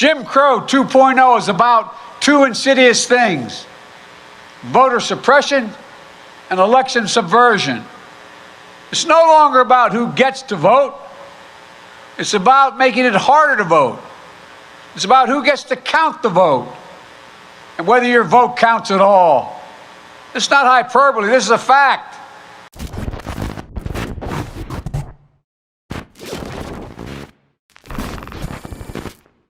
Jim Crow 2.0 is about two insidious things: voter suppression and election subversion. It's no longer about who gets to vote. It's about making it harder to vote. It's about who gets to count the vote and whether your vote counts at all. It's not hyperbole. This is a fact.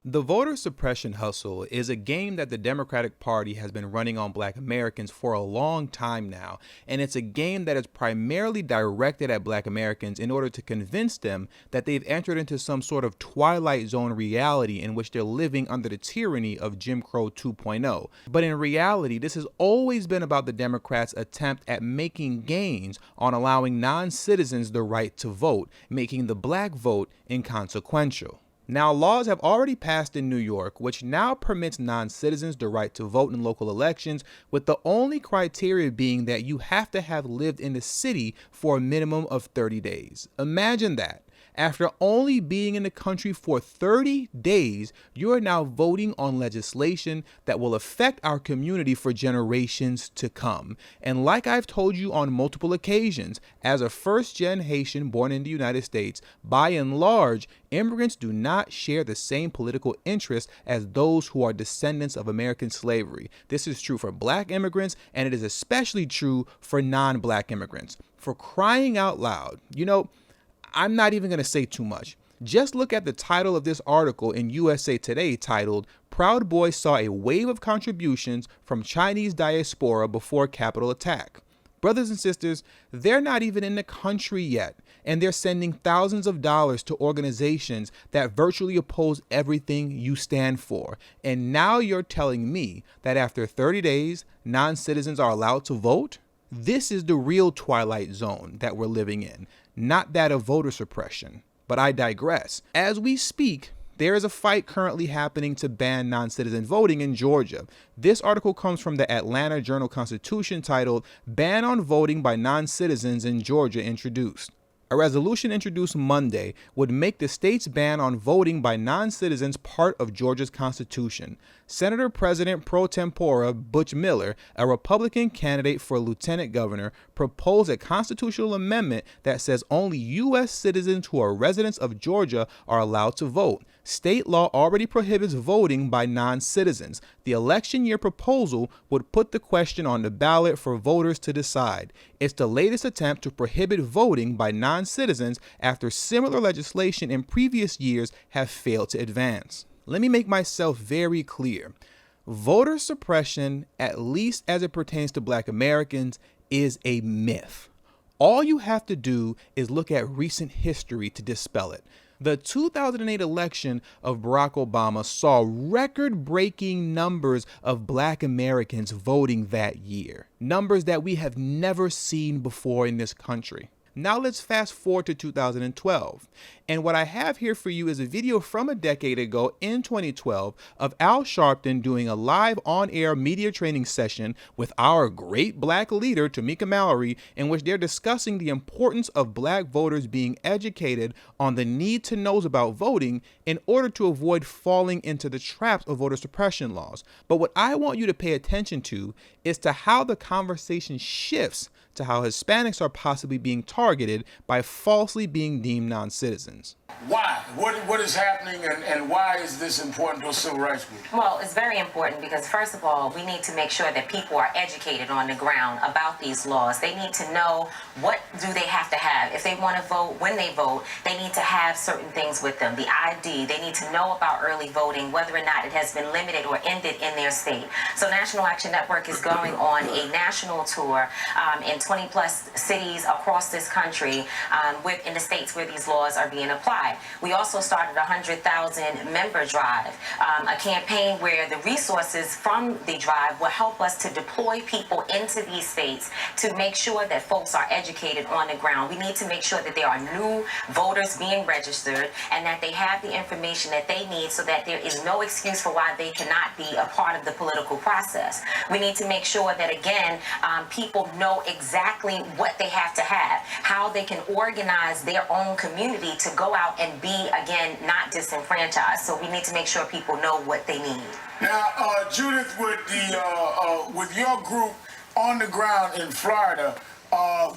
The voter suppression hustle is a game that the Democratic Party has been running on Black Americans for a long time now, and it's a game that is primarily directed at Black Americans in order to convince them that they've entered into some sort of Twilight Zone reality in which they're living under the tyranny of Jim Crow 2.0. But in reality, this has always been about the Democrats' attempt at making gains on allowing non-citizens the right to vote, making the Black vote inconsequential. Now, laws have already passed in New York, which now permits non-citizens the right to vote in local elections, with the only criteria being that you have to have lived in the city for a minimum of 30 days. Imagine that. After only being in the country for 30 days, you are now voting on legislation that will affect our community for generations to come. And like I've told you on multiple occasions, as a first-gen Haitian born in the United States, by and large, immigrants do not share the same political interests as those who are descendants of American slavery. This is true for Black immigrants, and it is especially true for non-Black immigrants. For crying out loud, I'm not even going to say too much. Just look at the title of this article in USA Today titled, "Proud Boy Saw a Wave of Contributions from Chinese Diaspora Before Capitol Attack." Brothers and sisters, they're not even in the country yet, and they're sending thousands of dollars to organizations that virtually oppose everything you stand for. And now you're telling me that after 30 days, non-citizens are allowed to vote? This is the real Twilight Zone that we're living in, not that of voter suppression. But I digress. As we speak, there is a fight currently happening to ban non-citizen voting in Georgia. This article comes from the Atlanta Journal-Constitution titled, "Ban on Voting by Non-Citizens in Georgia Introduced." A resolution introduced Monday would make the state's ban on voting by non-citizens part of Georgia's constitution. Senator President pro tempore Butch Miller, a Republican candidate for lieutenant governor, proposed a constitutional amendment that says only U.S. citizens who are residents of Georgia are allowed to vote. State law already prohibits voting by non-citizens. The election year proposal would put the question on the ballot for voters to decide. It's the latest attempt to prohibit voting by non-citizens after similar legislation in previous years have failed to advance. Let me make myself very clear. Voter suppression, at least as it pertains to Black Americans, is a myth. All you have to do is look at recent history to dispel it. The 2008 election of Barack Obama saw record-breaking numbers of Black Americans voting that year. Numbers that we have never seen before in this country. Now let's fast forward to 2012. And what I have here for you is a video from a decade ago in 2012 of Al Sharpton doing a live on-air media training session with our great Black leader, Tamika Mallory, in which they're discussing the importance of Black voters being educated on the need to know about voting in order to avoid falling into the traps of voter suppression laws. But what I want you to pay attention to is to how the conversation shifts to how Hispanics are possibly being targeted by falsely being deemed non-citizens. Why? What is happening, and why is this important to a civil rights movement? Well, it's very important because, first of all, we need to make sure that people are educated on the ground about these laws. They need to know what do they have to have. If they want to vote, when they vote, they need to have certain things with them. The ID, they need to know about early voting, whether or not it has been limited or ended in their state. So National Action Network is going on a national tour in 20-plus cities across this country in the states where these laws are being applied. We also started a 100,000 member drive, a campaign where the resources from the drive will help us to deploy people into these states to make sure that folks are educated on the ground. We need to make sure that there are new voters being registered and that they have the information that they need so that there is no excuse for why they cannot be a part of the political process. We need to make sure that, again, people know exactly what they have to have, how they can organize their own community to go out out and be, again, not disenfranchised. So we need to make sure people know what they need. Now, Judith, with your group on the ground in Florida,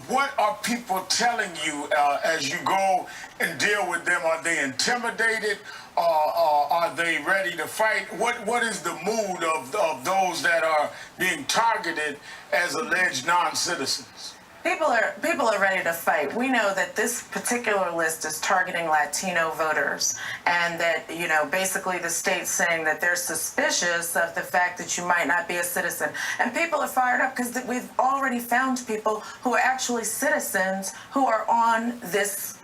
what are people telling you as you go and deal with them? Are they intimidated? Are they ready to fight? What is the mood of those that are being targeted as alleged non-citizens? People are ready to fight. We know that this particular list is targeting Latino voters, and that, you know, basically the state's saying that they're suspicious of the fact that you might not be a citizen. And people are fired up because we've already found people who are actually citizens who are on this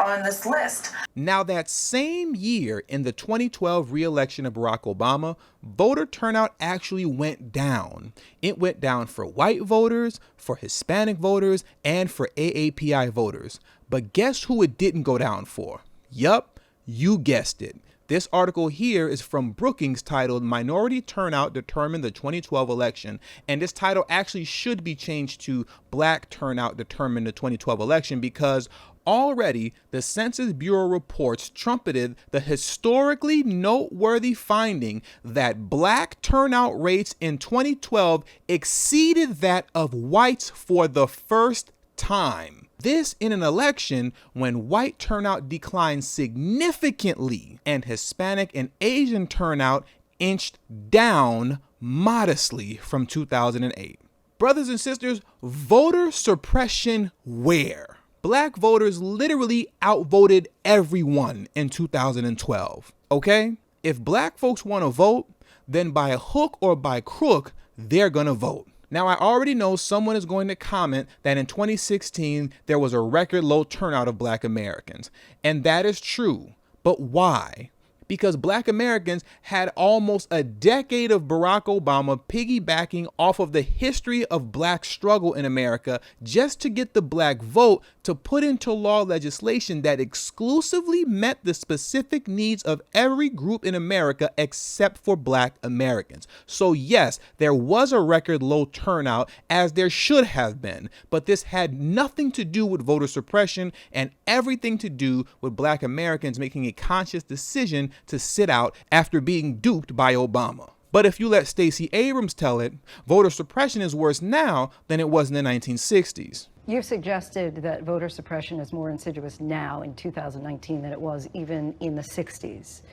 list. Now, that same year, in the 2012 re-election of Barack Obama, voter turnout actually went down. It went down for white voters, for Hispanic voters, and for AAPI voters. But guess who it didn't go down for? Yup, you guessed it. This article here is from Brookings titled "Minority Turnout Determined the 2012 Election." And this title actually should be changed to "Black Turnout Determined the 2012 Election" because already the Census Bureau reports trumpeted the historically noteworthy finding that black turnout rates in 2012 exceeded that of whites for the first time. This in an election when white turnout declined significantly and Hispanic and Asian turnout inched down modestly from 2008. Brothers and sisters, voter suppression where? Black voters literally outvoted everyone in 2012, okay? If black folks want to vote, then by hook or by crook, they're gonna vote. Now, I already know someone is going to comment that in 2016, there was a record low turnout of black Americans. And that is true. But why? Because black Americans had almost a decade of Barack Obama piggybacking off of the history of black struggle in America just to get the black vote to put into law legislation that exclusively met the specific needs of every group in America except for black Americans. So yes, there was a record low turnout, as there should have been, but this had nothing to do with voter suppression and everything to do with black Americans making a conscious decision to sit out after being duped by Obama. But if you let Stacey Abrams tell it, voter suppression is worse now than it was in the 1960s. You've suggested that voter suppression is more insidious now in 2019 than it was even in the 60s.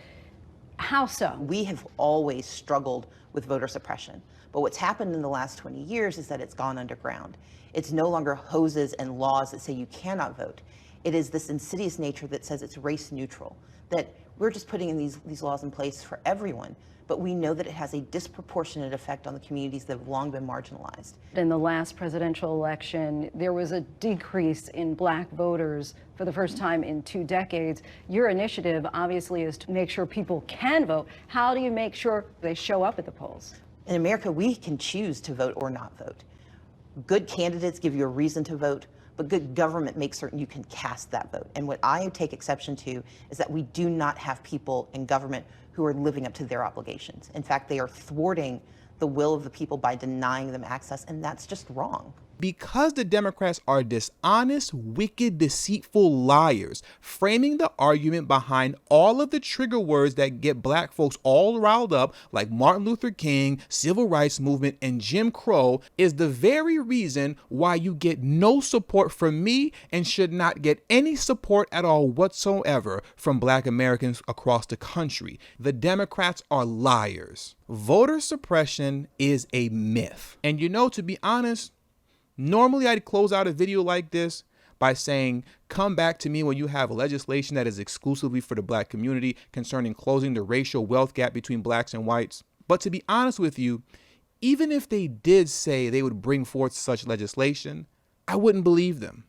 How so? We have always struggled with voter suppression, but what's happened in the last 20 years is that it's gone underground. It's no longer hoses and laws that say you cannot vote. It is this insidious nature that says it's race neutral, that we're just putting in these laws in place for everyone, but we know that it has a disproportionate effect on the communities that have long been marginalized. In the last presidential election, there was a decrease in black voters for the first time in 2 decades. Your initiative obviously is to make sure people can vote. How do you make sure they show up at the polls? In America, we can choose to vote or not vote. Good candidates give you a reason to vote, but good government makes certain you can cast that vote. And what I take exception to is that we do not have people in government who are living up to their obligations. In fact, they are thwarting the will of the people by denying them access, and that's just wrong. Because the Democrats are dishonest, wicked, deceitful liars, framing the argument behind all of the trigger words that get black folks all riled up, like Martin Luther King, Civil Rights Movement, and Jim Crow, is the very reason why you get no support from me and should not get any support at all whatsoever from black Americans across the country. The Democrats are liars. Voter suppression is a myth. And you know, to be honest, normally I'd close out a video like this by saying, come back to me when you have legislation that is exclusively for the black community concerning closing the racial wealth gap between blacks and whites. But to be honest with you, even if they did say they would bring forth such legislation, I wouldn't believe them.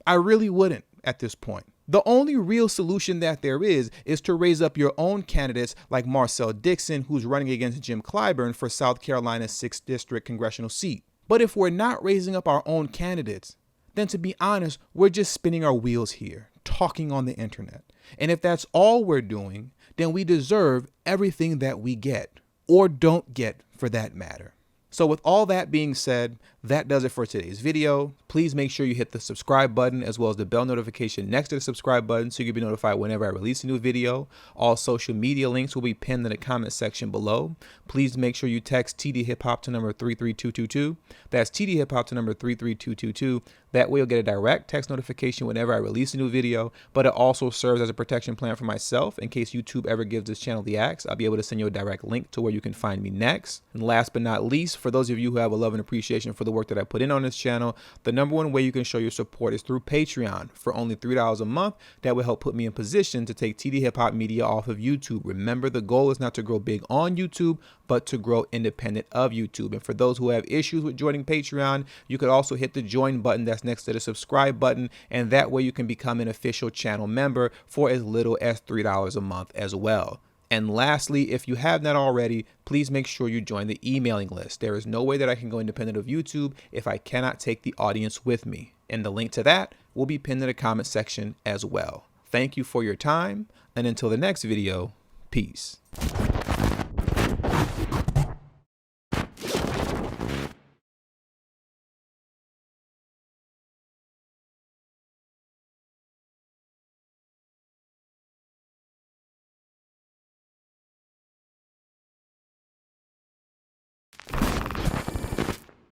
I really wouldn't at this point. The only real solution that there is to raise up your own candidates like Marcel Dixon, who's running against Jim Clyburn for South Carolina's 6th District congressional seat. But if we're not raising up our own candidates, then to be honest, we're just spinning our wheels here, talking on the internet. And if that's all we're doing, then we deserve everything that we get, or don't get for that matter. So with all that being said, that does it for today's video. Please make sure you hit the subscribe button as well as the bell notification next to the subscribe button so you can be notified whenever I release a new video. All social media links will be pinned in the comment section below. Please make sure you text tdhiphop to number 33222. That's tdhiphop to number 33222. That way you'll get a direct text notification whenever I release a new video, but it also serves as a protection plan for myself in case YouTube ever gives this channel the axe. I'll be able to send you a direct link to where you can find me next. And last but not least, for those of you who have a love and appreciation for the work that I put in on this channel, the number one way you can show your support is through Patreon. For only $3 a month, that will help put me in position to take TD Hip Hop Media off of YouTube. Remember, the goal is not to grow big on YouTube, but to grow independent of YouTube. And for those who have issues with joining Patreon, you could also hit the join button that's next to the subscribe button, and that way you can become an official channel member for as little as $3 a month as well. And lastly, if you have not already, please make sure you join the emailing list. There is no way that I can go independent of YouTube if I cannot take the audience with me. And the link to that will be pinned in the comment section as well. Thank you for your time, and until the next video, peace.